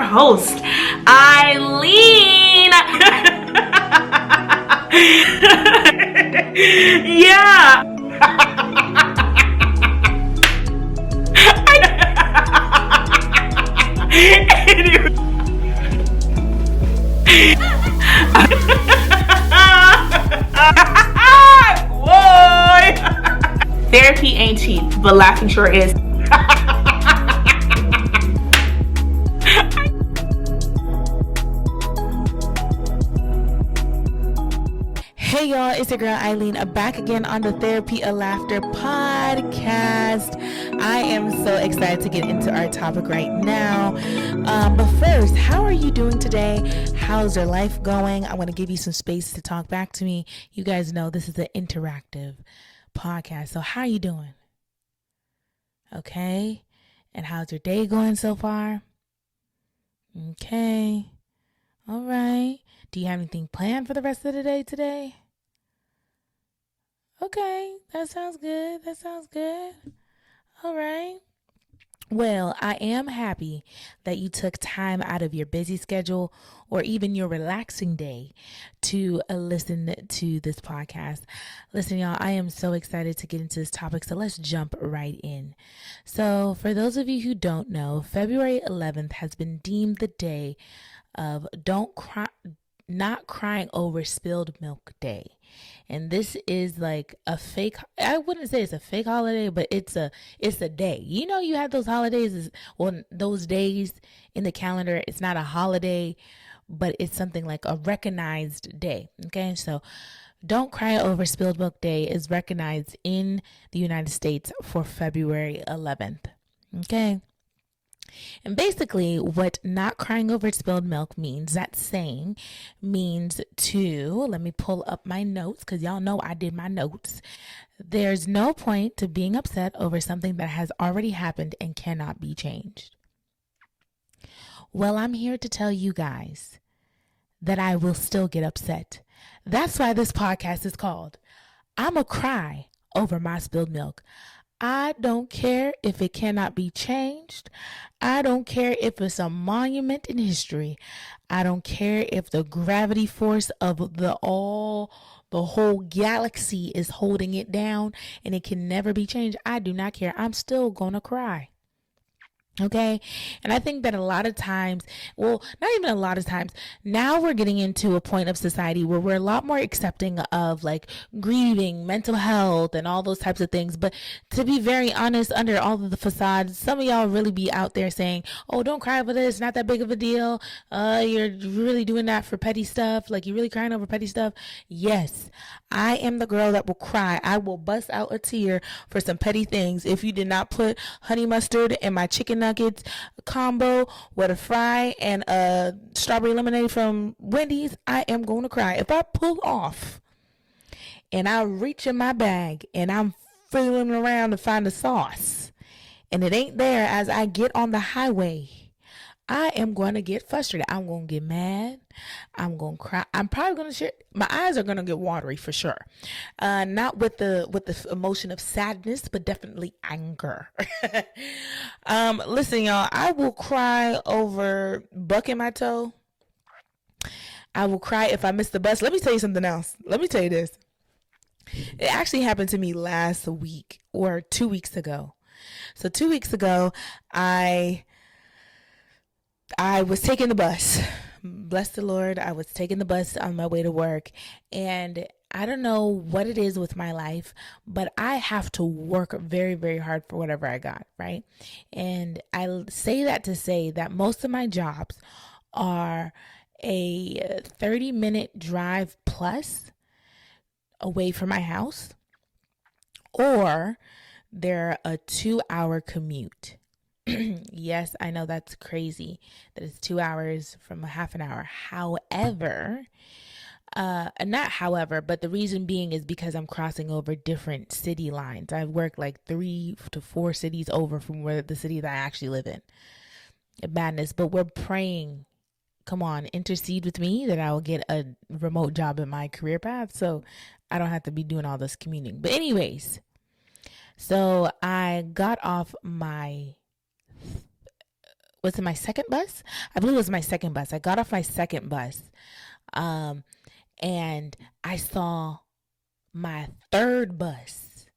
host, Eileen. Yeah. Boy. Therapy ain't cheap, but laughing sure is. Hey y'all, it's your girl Eileen, back again on the Therapy of Laughter podcast. I am so excited to get into our topic right now. But first, how are you doing today? How's your life going? I want to give you some space to talk back to me. You guys know this is an interactive podcast. So how are you doing? Okay. And how's your day going so far? Okay. All right. Do you have anything planned for the rest of the day today? Okay, that sounds good. All right. Well, I am happy that you took time out of your busy schedule or even your relaxing day to listen to this podcast. Listen, y'all, I am so excited to get into this topic, so let's jump right in. So, for those of you who don't know, February 11th has been deemed the day of not crying over spilled milk day. And this is like a fake, I wouldn't say it's a fake holiday, but it's a day. You know, you have those holidays, those days in the calendar. It's not a holiday, but it's something like a recognized day. Okay, so Don't Cry Over Spilled Milk Day is recognized in the United States for February 11th. Okay. And basically, what not crying over spilled milk means, that saying means let me pull up my notes because y'all know I did my notes. There's no point to being upset over something that has already happened and cannot be changed. Well, I'm here to tell you guys that I will still get upset. That's why this podcast is called "I'ma Cry Over My Spilled Milk." I don't care if it cannot be changed. I don't care if it's a monument in history. I don't care if the gravity force of the whole galaxy is holding it down and it can never be changed. I do not care. I'm still gonna cry. Okay. And I think that a lot of times, well, not even a lot of times, now we're getting into a point of society where we're a lot more accepting of like grieving, mental health, and all those types of things. But to be very honest, under all of the facades, some of y'all really be out there saying, oh, don't cry over this, not that big of a deal. You're really doing that for petty stuff. Like, you're really crying over petty stuff. Yes, I am the girl that will cry. I will bust out a tear for some petty things. If you did not put honey mustard in my chicken nuggets combo with a fry and a strawberry lemonade from Wendy's, I am going to cry. If I pull off and I reach in my bag and I'm feeling around to find the sauce and it ain't there as I get on the highway, I am going to get frustrated. I'm going to get mad. I'm going to cry. I'm probably going to share. My eyes are going to get watery for sure. Not with the emotion of sadness, but definitely anger. Listen, y'all, I will cry over bucking my toe. I will cry if I miss the bus. Let me tell you something else. Let me tell you this. It actually happened to me last week or 2 weeks ago. So 2 weeks ago, I was taking the bus. Bless the Lord. I was taking the bus on my way to work. And I don't know what it is with my life, but I have to work very, very hard for whatever I got, right? And I say that to say that most of my jobs are a 30-minute drive plus away from my house, or they're a 2-hour commute. Yes, I know that's crazy that it's 2 hours from a half an hour. However, but the reason being is because I'm crossing over different city lines. I've worked like 3 to 4 cities over from where the city that I actually live in. Madness, but we're praying. Come on, intercede with me that I will get a remote job in my career path so I don't have to be doing all this commuting. But anyways, so I got off my was it my second bus? I believe it was my second bus. I got off my second bus. And I saw my third bus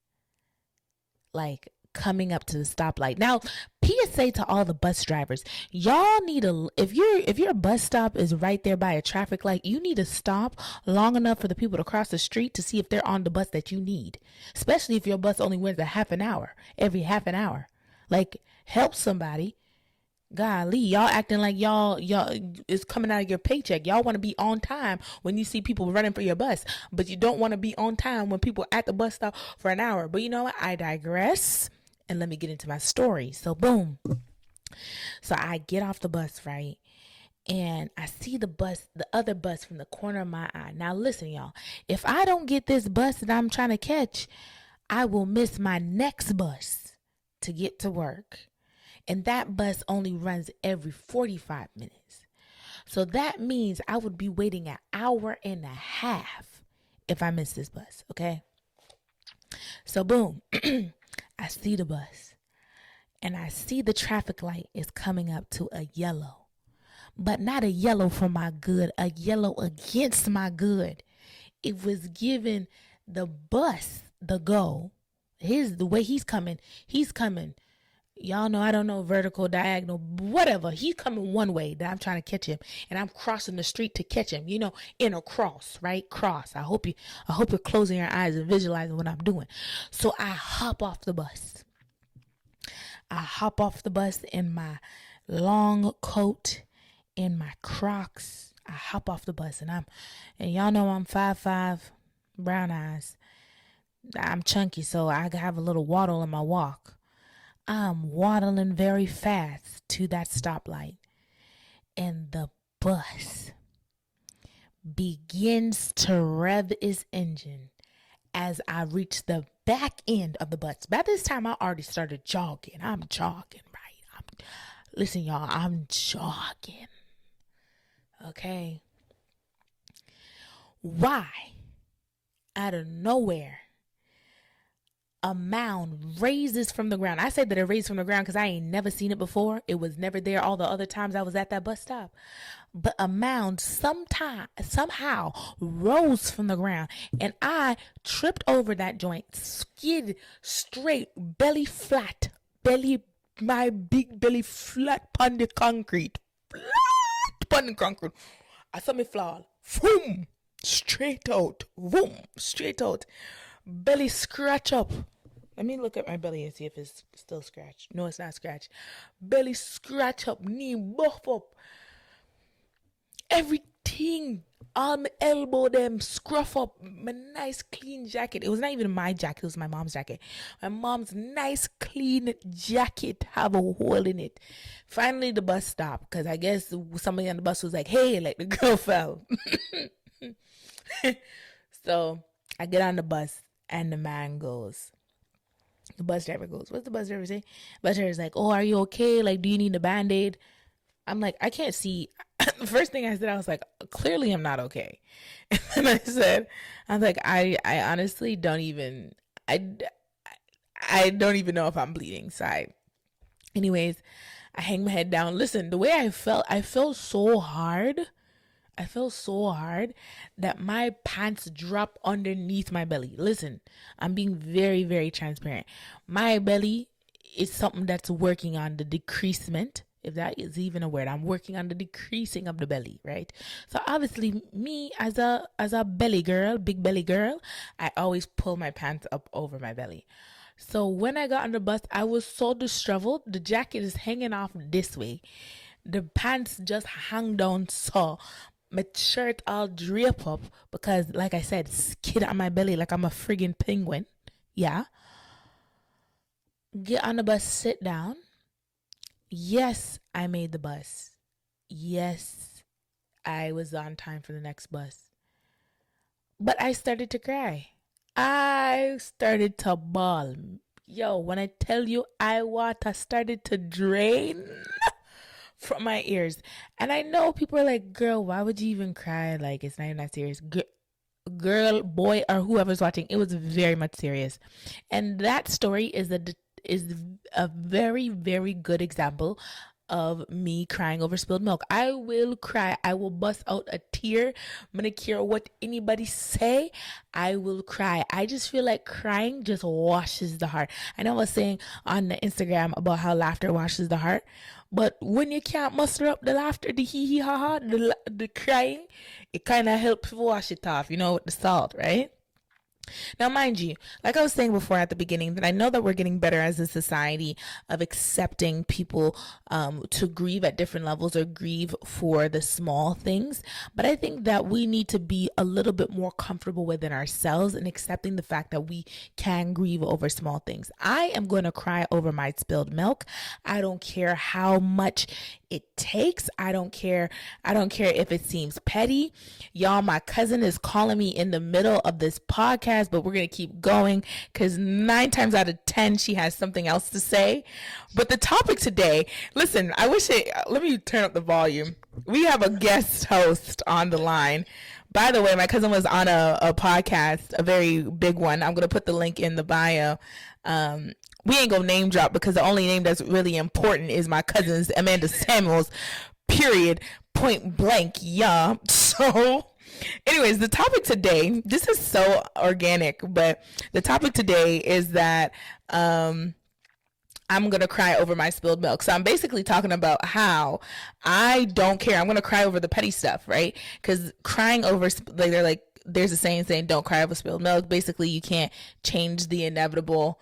like coming up to the stoplight. Now, PSA to all the bus drivers, y'all need if your bus stop is right there by a traffic light, you need to stop long enough for the people to cross the street to see if they're on the bus that you need, especially if your bus only runs every half an hour. Like, help somebody. Golly, y'all acting like y'all is coming out of your paycheck. Y'all want to be on time when you see people running for your bus, but you don't want to be on time when people are at the bus stop for an hour. But you know what? I digress, and let me get into my story. So boom. So I get off the bus, right? And I see the other bus from the corner of my eye. Now listen, y'all, if I don't get this bus that I'm trying to catch, I will miss my next bus to get to work. And that bus only runs every 45 minutes. So that means I would be waiting an hour and a half if I miss this bus, okay? So boom, I see the bus. And I see the traffic light is coming up to a yellow. But not a yellow for my good, a yellow against my good. It was giving the bus the go. The way he's coming. Y'all know I don't know vertical, diagonal, whatever. He's coming one way that I'm trying to catch him, and I'm crossing the street to catch him. You know, in a cross, right? Cross. I hope you're closing your eyes and visualizing what I'm doing. So I hop off the bus. In my long coat, in my Crocs. I hop off the bus, and y'all know I'm 5'5", brown eyes. I'm chunky, so I have a little waddle in my walk. I'm waddling very fast to that stoplight, and the bus begins to rev its engine as I reach the back end of the bus. By this time, I already started jogging. I'm jogging, right? Listen, y'all, I'm jogging. Okay. Why? Out of nowhere, a mound raises from the ground. I said that it raised from the ground because I ain't never seen it before. It was never there all the other times I was at that bus stop. But a mound somehow rose from the ground, and I tripped over that joint, skid straight, belly flat, my big belly flat on the concrete. I saw me fall. Boom! Straight out. Boom! Straight out. Belly scratch up. Let me look at my belly and see if it's still scratched. No, it's not scratched. Belly scratch up. Knee buff up. Everything. All my elbow them scruff up. My nice clean jacket. It was not even my jacket. It was my mom's jacket. My mom's nice clean jacket have a hole in it. Finally, the bus stopped because I guess somebody on the bus was like, "Hey, like the girl fell." So I get on the bus. And the bus driver goes, what's the bus driver say? Bus driver's like, "Oh, are you okay? Like, do you need a Band-Aid?" I'm like, I can't see. The first thing I said, I was like, clearly I'm not okay. And then I was like, I honestly don't even, I don't even know if I'm bleeding. So anyways, I hang my head down. Listen, the way I felt so hard. I felt so hard that my pants dropped underneath my belly. Listen, I'm being very, very transparent. My belly is something that's working on the decreasement, if that is even a word. I'm working on the decreasing of the belly, right? So obviously, me as a belly girl, big belly girl, I always pull my pants up over my belly. So when I got on the bus, I was so disheveled. The jacket is hanging off this way. The pants just hang down so. My shirt all drape up because, like I said, skid on my belly like I'm a friggin' penguin. Yeah. Get on the bus, sit down. Yes, I made the bus. Yes, I was on time for the next bus. But I started to cry. I started to bawl. Yo, when I tell you water started to drain from my ears. And I know people are like, "Girl, why would you even cry? Like, it's not even that serious." Girl, boy, or whoever's watching, it was very much serious. And that story is a very, very good example of me crying over spilled milk. I will cry. I will bust out a tear. I'm gonna care what anybody say. I will cry. I just feel like crying just washes the heart. I know I was saying on the Instagram about how laughter washes the heart, but when you can't muster up the laughter, the hee hee ha ha, the crying, it kind of helps wash it off, with the salt, right? Now, mind you, like I was saying before at the beginning, that I know that we're getting better as a society of accepting people to grieve at different levels or grieve for the small things. But I think that we need to be a little bit more comfortable within ourselves and accepting the fact that we can grieve over small things. I am going to cry over my spilled milk. I don't care how much it takes. I don't care if it seems petty. Y'all, my cousin is calling me in the middle of this podcast, but we're going to keep going because 9 times out of 10, she has something else to say. But the topic today, listen, let me turn up the volume. We have a guest host on the line. By the way, my cousin was on a podcast, a very big one. I'm going to put the link in the bio. We ain't gonna name drop because the only name that's really important is my cousin's Amanda Samuels, period, point blank, yeah. So anyways, the topic today, this is so organic, but the topic today is that I'm going to cry over my spilled milk. So I'm basically talking about how I don't care. I'm going to cry over the petty stuff, right? Because crying over, there's a saying don't cry over spilled milk. Basically, you can't change the inevitable.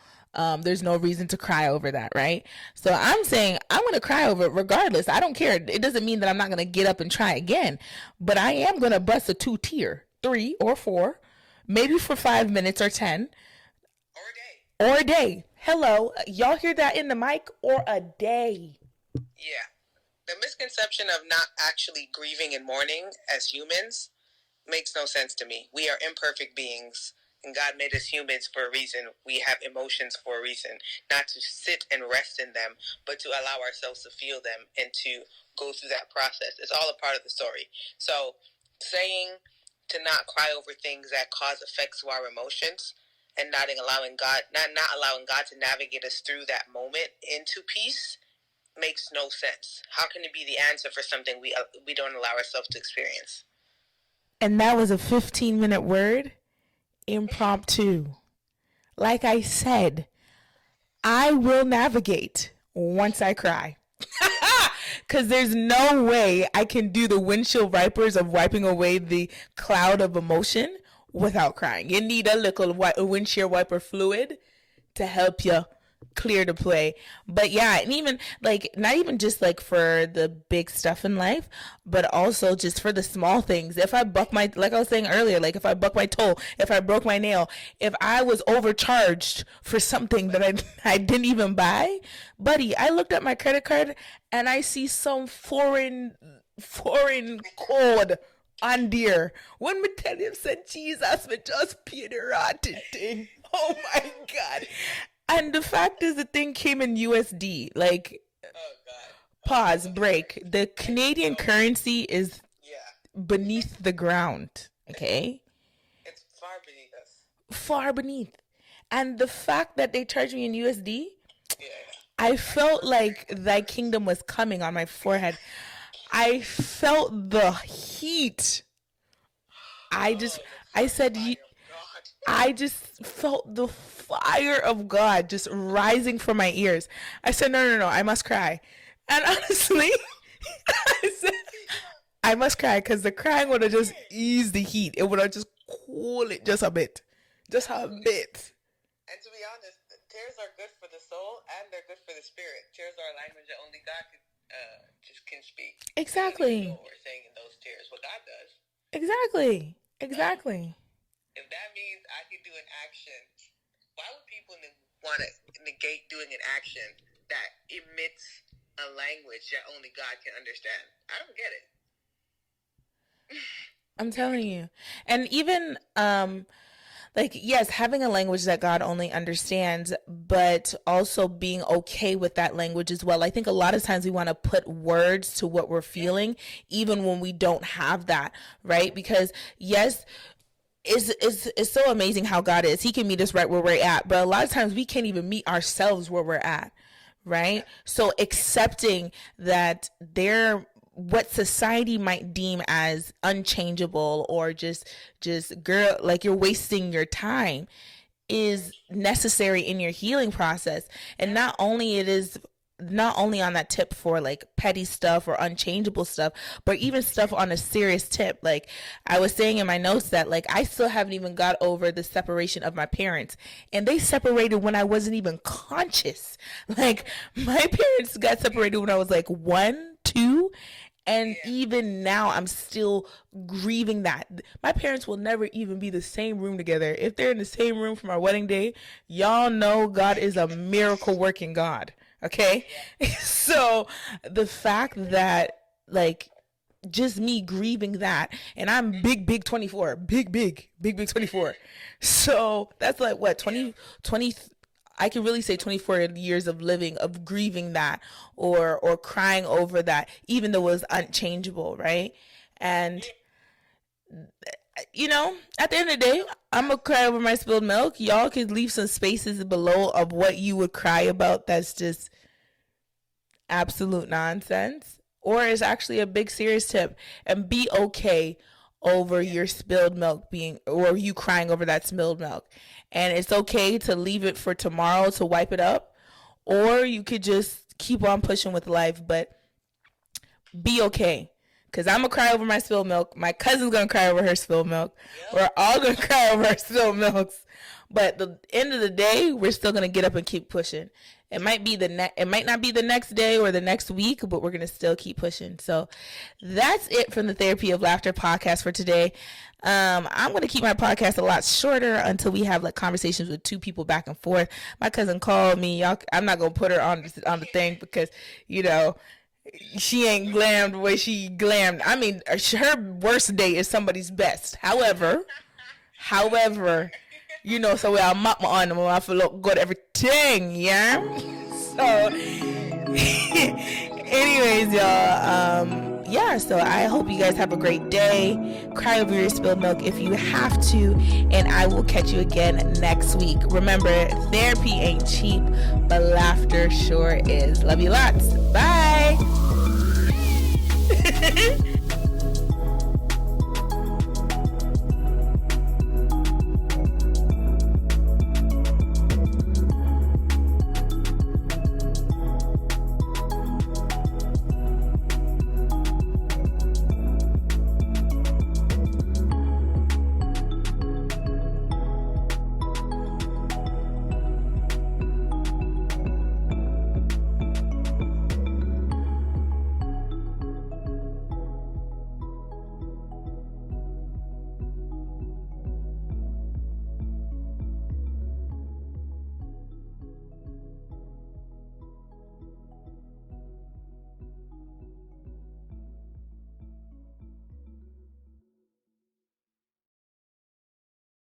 There's no reason to cry over that, right? So I'm saying I'm going to cry over it regardless. I don't care. It doesn't mean that I'm not going to get up and try again, but I am going to bust a 2-tier, 3 or 4, maybe for 5 minutes or 10. Or a day. Hello. Y'all hear that in the mic? Or a day. Yeah. The misconception of not actually grieving and mourning as humans makes no sense to me. We are imperfect beings. And God made us humans for a reason. We have emotions for a reason. Not to sit and rest in them, but to allow ourselves to feel them and to go through that process. It's all a part of the story. So saying to not cry over things that cause effects to our emotions and not allowing God to navigate us through that moment into peace makes no sense. How can it be the answer for something we don't allow ourselves to experience? And that was a 15-minute word. Impromptu. Like I said, I will navigate once I cry. Because there's no way I can do the windshield wipers of wiping away the cloud of emotion without crying. You need a little windshield wiper fluid to help you clear the play. But yeah, and even not even just for the big stuff in life, but also just for the small things. If I buck like I was saying earlier, if I buck my toe, if I broke my nail, if I was overcharged for something that I didn't even buy, buddy, I looked at my credit card and I see some foreign code on there. When me tell him said Jesus, me just paid the rotten thing. Oh my God. And the fact is, the thing came in USD. Oh God. Pause, break. The Canadian currency is beneath the ground. Okay? It's far beneath us. Far beneath. And the fact that they charge me in USD, I felt like thy kingdom was coming on my forehead. I felt the heat. I just felt the fire of God just rising from my ears. I said, no, I must cry. And honestly, I said, I must cry because the crying would have just eased the heat. It would have just cooled it just a bit. Just a bit. And to be honest, tears are good for the soul and they're good for the spirit. Tears are a language that only God can speak. Exactly. We don't know what we're saying in those tears. What God does. Exactly. If that means I can do an action, why would people want to negate doing an action that emits a language that only God can understand? I don't get it. I'm telling you. And even yes, having a language that God only understands, but also being okay with that language as well. I think a lot of times we want to put words to what we're feeling, even when we don't have that, right? Because yes, it's so amazing how God is. He can meet us right where we're at, but a lot of times we can't even meet ourselves where we're at, right? So accepting that what society might deem as unchangeable or just girl, like you're wasting your time, is necessary in your healing process. And not only on that tip for like petty stuff or unchangeable stuff, but even stuff on a serious tip. Like I was saying in my notes that like I still haven't even got over the separation of my parents, and they separated when I wasn't even conscious. Like my parents got separated when I was like 1, 2, and even now I'm still grieving that. My parents will never even be the same room together. If they're in the same room for my wedding day, y'all know God is a miracle working God. Okay? So the fact that like just me grieving that, and I'm big 24, big 24. So that's like what, 20 I can really say 24 years of living, of grieving that or crying over that, even though it was unchangeable, right? And, you know, at the end of the day, I'm going to cry over my spilled milk. Y'all could leave some spaces below of what you would cry about that's just absolute nonsense, or is actually a big serious tip, and be okay over your spilled milk being, or you crying over that spilled milk. And it's okay to leave it for tomorrow to wipe it up, or you could just keep on pushing with life, but be okay. Because I'm going to cry over my spilled milk. My cousin's going to cry over her spilled milk. We're all going to cry over our spilled milks. But at the end of the day, we're still going to get up and keep pushing. It might not be the next day or the next week, but we're going to still keep pushing. So that's it from the Therapy of Laughter podcast for today. I'm going to keep my podcast a lot shorter until we have like conversations with two people back and forth. My cousin called me. I'm not going to put her on the thing because, you know, she ain't glammed the way she glammed. I mean, her worst day is somebody's best. However, you know, so I'm up on them. I feel look good everything, yeah. So, anyways, y'all. Yeah. So I hope you guys have a great day. Cry over your spilled milk if you have to, and I will catch you again next week. Remember, therapy ain't cheap, but laughter sure is. Love you lots. Bye.